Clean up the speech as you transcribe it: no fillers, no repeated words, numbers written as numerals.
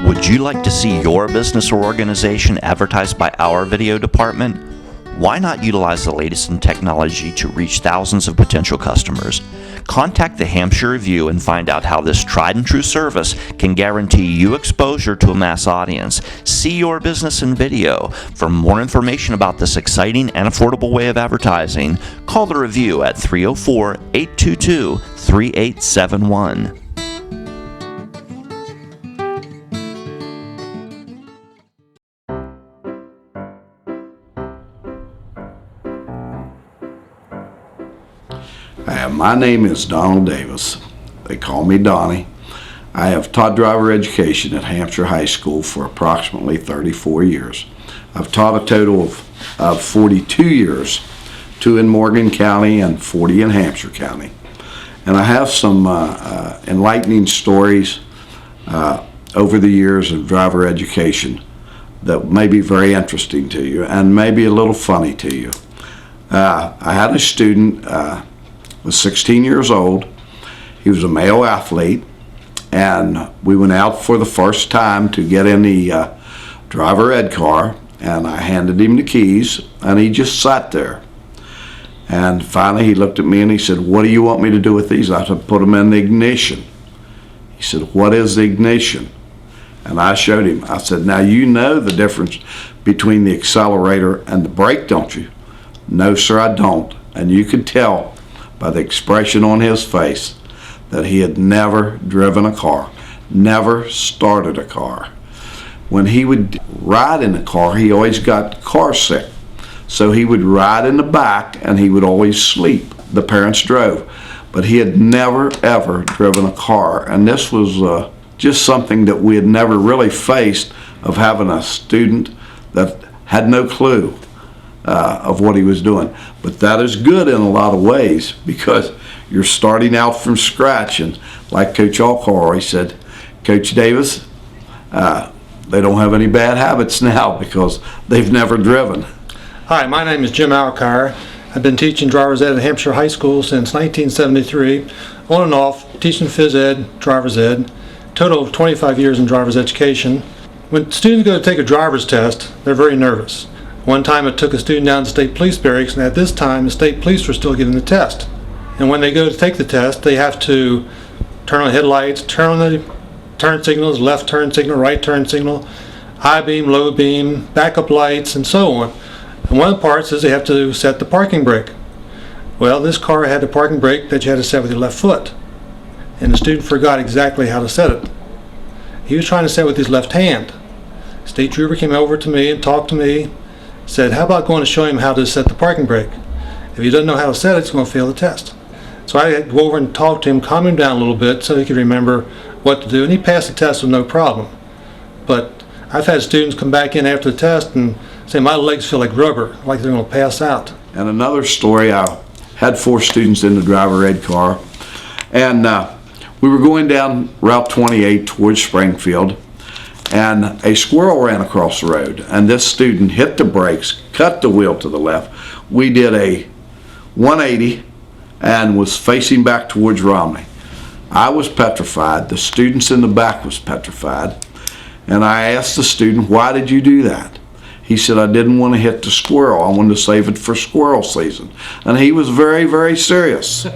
Would you like to see your business or organization advertised by our video department? Why not utilize the latest in technology to reach thousands of potential customers? Contact the Hampshire Review and find out how this tried and true service can guarantee you exposure to a mass audience. See your business in video. For more information about this exciting and affordable way of advertising, call the Review at 304-822-3871. My name is Donald Davis. They call me Donnie. I have taught driver education at Hampshire High School for approximately 34 years. I've taught a total of 42 years, 2 in Morgan County and 40 in Hampshire County. And I have some enlightening stories over the years of driver education that may be very interesting to you and maybe a little funny to you. I had a student was 16 years old. He was a male athlete, and we went out for the first time to get in the driver ed car, and I handed him the keys, and he just sat there. And finally he looked at me and he said, "What do you want me to do with these?" I said, "Put them in the ignition." He said, "What is the ignition?" And I showed him. I said, "Now you know the difference between the accelerator and the brake, don't you?" "No, sir, I don't." And you could tell by the expression on his face that he had never driven a car, never started a car. When he would ride in the car, he always got car sick. So he would ride in the back and he would always sleep. The parents drove. But he had never, ever driven a car. And this was just something that we had never really faced, of having a student that had no clue of what he was doing. But that is good in a lot of ways, because you're starting out from scratch. And like Coach Alcar said, "Coach Davis, they don't have any bad habits now because they've never driven." Hi, my name is Jim Alcar. I've been teaching driver's ed at Hampshire High School since 1973, on and off, teaching phys ed, driver's ed, total of 25 years in driver's education. When students go to take a driver's test, they're very nervous. One time I took a student down to state police barracks, and at this time the state police were still giving the test. And when they go to take the test, they have to turn on the headlights, turn on the turn signals, left turn signal, right turn signal, high beam, low beam, backup lights, and so on. And one of the parts is they have to set the parking brake. Well, this car had a parking brake that you had to set with your left foot. And the student forgot exactly how to set it. He was trying to set with his left hand. State trooper came over to me and talked to me, said, "How about going to show him how to set the parking brake? If he doesn't know how to set it, he's going to fail the test." So I had to go over and talk to him, calm him down a little bit so he could remember what to do, and he passed the test with no problem. But I've had students come back in after the test and say, "My legs feel like rubber, like they're going to pass out." And another story, I had 4 students in the driver ed car, and we were going down Route 28 towards Springfield, and a squirrel ran across the road, and this student hit the brakes, cut the wheel to the left. We did a 180 and was facing back towards Romney. I was petrified. The students in the back was petrified. And I asked the student, "Why did you do that?" He said, "I didn't want to hit the squirrel. I wanted to save it for squirrel season." And he was very, very serious.